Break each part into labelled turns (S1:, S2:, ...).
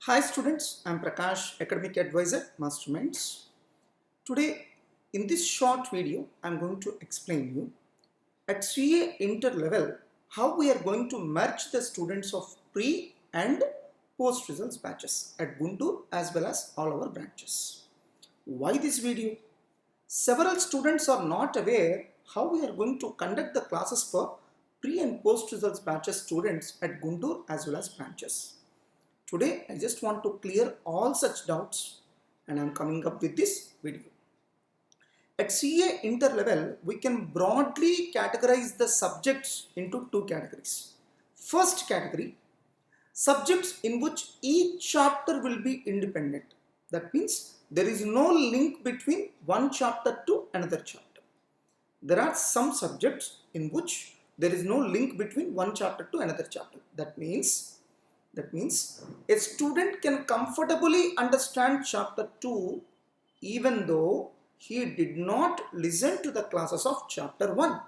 S1: Hi students, I am Prakash, Academic Advisor, Masterminds. Today, in this short video, I am going to explain you at CA inter level how we are going to merge the students of pre and post results batches at Guntur as well as all our branches. Why this video? Several students are not aware how we are going to conduct the classes for pre and post results batches students at Guntur as well as branches. Today, I just want to clear all such doubts and I am coming up with this video. At CA inter level, we can broadly categorize the subjects into two categories. First category, subjects in which each chapter will be independent. That means there is no link between one chapter to another chapter. There are some subjects in which there is no link between one chapter to another chapter. That means a student can comfortably understand chapter 2 even though he did not listen to the classes of chapter 1.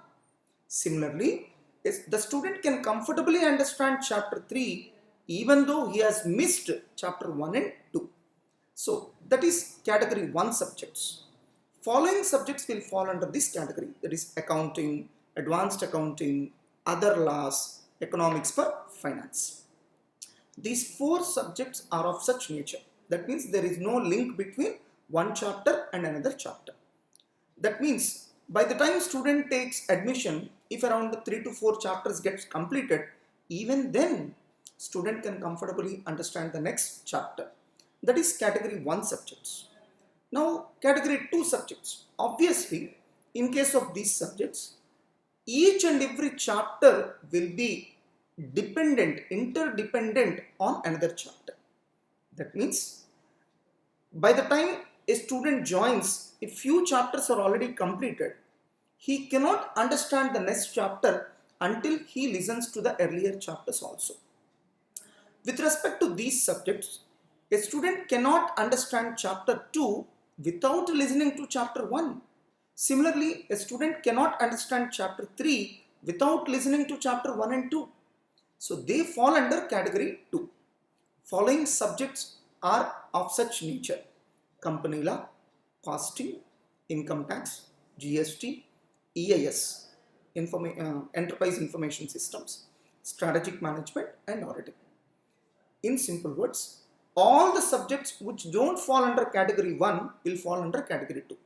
S1: Similarly, the student can comfortably understand chapter 3 even though he has missed chapter 1 and 2. So that is category 1 subjects. Following subjects will fall under this category, that is accounting, advanced accounting, other laws, economics for finance. These four subjects are of such nature. That means there is no link between one chapter and another chapter. That means by the time student takes admission, if around 3 to 4 chapters gets completed, even then student can comfortably understand the next chapter. That is category 1 subjects. Now category 2 subjects. Obviously, in case of these subjects, each and every chapter will be interdependent on another chapter. That means by the time a student joins, if few chapters are already completed, he cannot understand the next chapter until he listens to the earlier chapters also. With respect to these subjects, a student cannot understand chapter 2 without listening to chapter 1. Similarly, a student cannot understand chapter 3 without listening to chapter 1 and 2. So they fall under category 2. Following subjects are of such nature: company law, costing, income tax, GST, EIS, enterprise information systems, strategic management and auditing. In simple words, all the subjects which don't fall under category 1 will fall under category 2.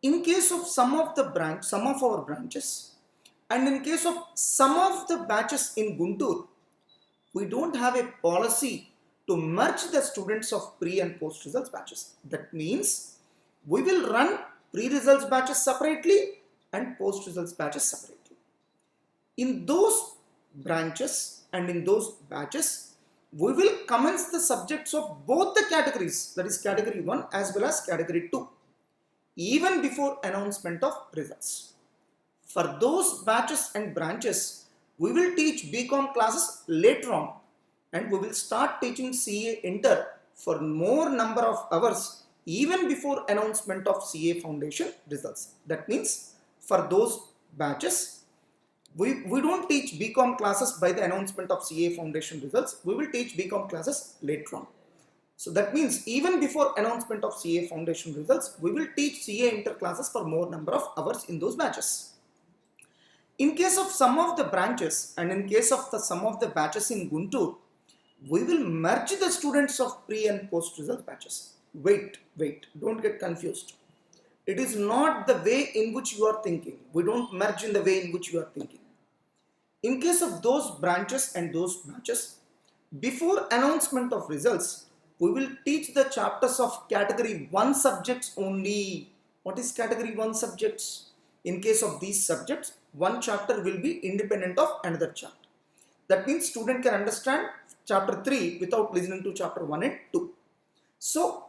S1: In case of some of our branches, and in case of some of the batches in Guntur, we don't have a policy to merge the students of pre and post results batches. That means we will run pre-results batches separately and post results batches separately. In those branches and in those batches, we will commence the subjects of both the categories, that is category 1 as well as category 2, even before announcement of results. For those batches and branches, we will teach BCom classes later on and we will start teaching CA Inter for more number of hours even before announcement of CA Foundation results. That means for those batches, we don't teach BCom classes by the announcement of CA Foundation results. We will teach BCom classes later on. So that means even before announcement of CA Foundation results, we will teach CA Inter classes for more number of hours in those batches. In case of some of the branches and in case of some of the batches in Guntur, we will merge the students of pre and post result batches. Wait, don't get confused. It is not the way in which you are thinking. We don't merge in the way in which you are thinking. In case of those branches and those batches, before announcement of results, we will teach the chapters of category 1 subjects only. What is category 1 subjects? In case of these subjects, one chapter will be independent of another chapter. That means student can understand chapter 3 without listening to chapter 1 and 2. So,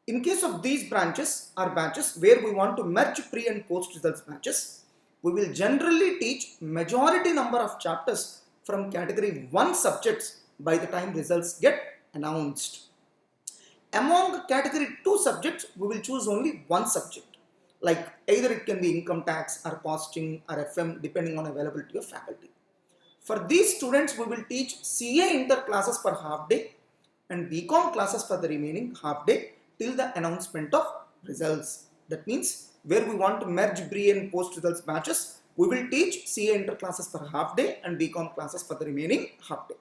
S1: in case of these branches or batches where we want to merge pre and post results batches, we will generally teach majority number of chapters from category 1 subjects by the time results get announced. Among category 2 subjects, we will choose only one subject. Like either it can be income tax or costing or FM depending on availability of faculty. For these students, we will teach CA inter classes for half day and BCom classes for the remaining half day till the announcement of results. That means where we want to merge pre and post results batches, we will teach CA inter classes for half day and BCom classes for the remaining half day.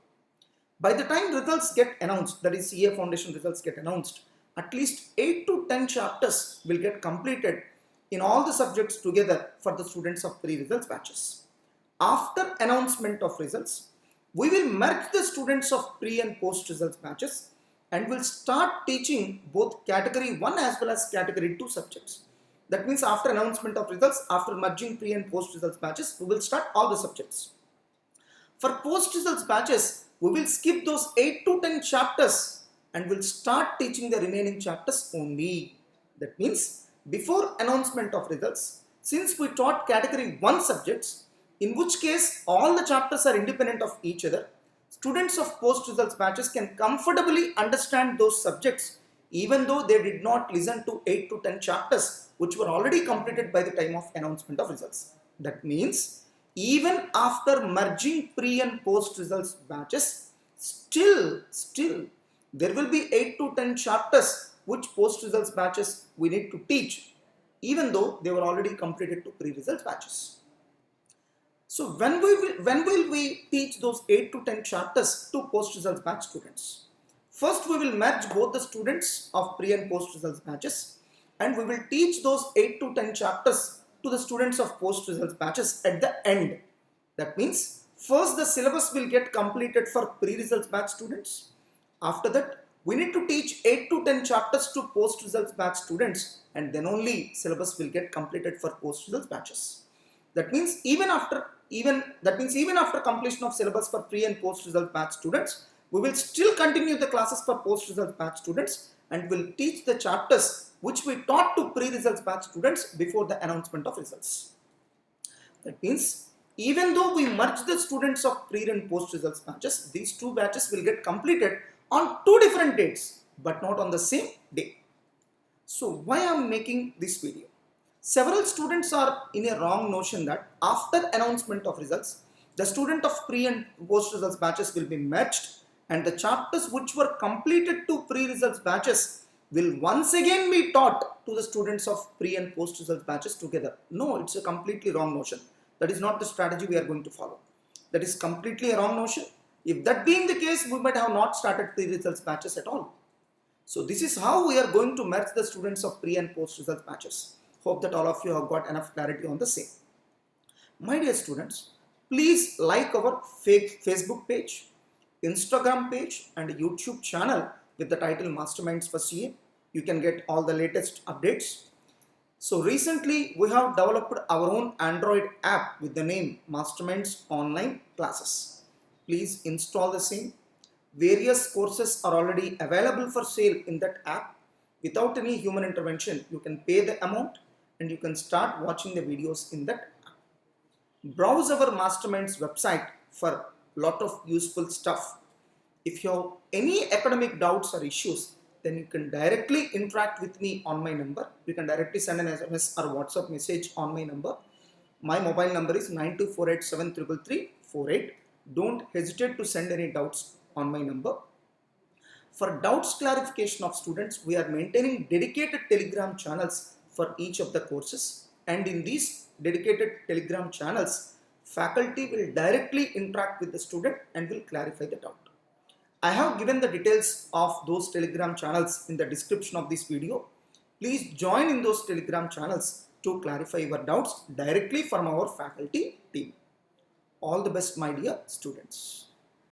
S1: By the time results get announced, that is CA foundation results get announced, at least 8 to 10 chapters will get completed in all the subjects together for the students of pre-results batches. After announcement of results, we will merge the students of pre and post results batches and will start teaching both category 1 as well as category 2 subjects. That means after announcement of results, after merging pre and post results batches, we will start all the subjects. For post results batches, we will skip those 8 to 10 chapters and will start teaching the remaining chapters only. That means before announcement of results, since we taught category 1 subjects, in which case all the chapters are independent of each other, students of post results batches can comfortably understand those subjects even though they did not listen to 8 to 10 chapters which were already completed by the time of announcement of results. That means even after merging pre and post results batches, still there will be 8 to 10 chapters which post results batches we need to teach even though they were already completed to pre results batches. So when will we teach those 8 to 10 chapters to post results batch students? First we will merge both the students of pre and post results batches and we will teach those 8 to 10 chapters to the students of post results batches at the end. That means first the syllabus will get completed for pre results batch students. After that we need to teach 8 to 10 chapters to post results batch students and then only syllabus will get completed for post results batches. That means even after completion of syllabus for pre and post result batch students, we will still continue the classes for post result batch students and will teach the chapters which we taught to pre results batch students before the announcement of results. That means even though we merge the students of pre and post results batches, these two batches will get completed on two different dates but not on the same day. So why I am making this video? Several students are in a wrong notion that after announcement of results, the student of pre and post results batches will be merged and the chapters which were completed to pre results batches will once again be taught to the students of pre and post results batches together. No, it's a completely wrong notion. That is not the strategy we are going to follow. That is completely a wrong notion. If that being the case, we might have not started pre results batches at all. So this is how we are going to merge the students of pre and post results batches. Hope that all of you have got enough clarity on the same. My dear students, please like our Facebook page, Instagram page and YouTube channel with the title Masterminds for CA. You can get all the latest updates. So recently we have developed our own Android app with the name Masterminds Online Classes. Please install the same. Various courses are already available for sale in that app. Without any human intervention, you can pay the amount and you can start watching the videos in that app. Browse our Masterminds website for lot of useful stuff. If you have any academic doubts or issues, then you can directly interact with me on my number. You can directly send an SMS or WhatsApp message on my number. My mobile number is 9248733348. Don't hesitate to send any doubts on my number. For doubts clarification of students, we are maintaining dedicated Telegram channels for each of the courses, and in these dedicated Telegram channels, faculty will directly interact with the student and will clarify the doubt. I have given the details of those Telegram channels in the description of this video. Please join in those Telegram channels to clarify your doubts directly from our faculty team. All the best, my dear students.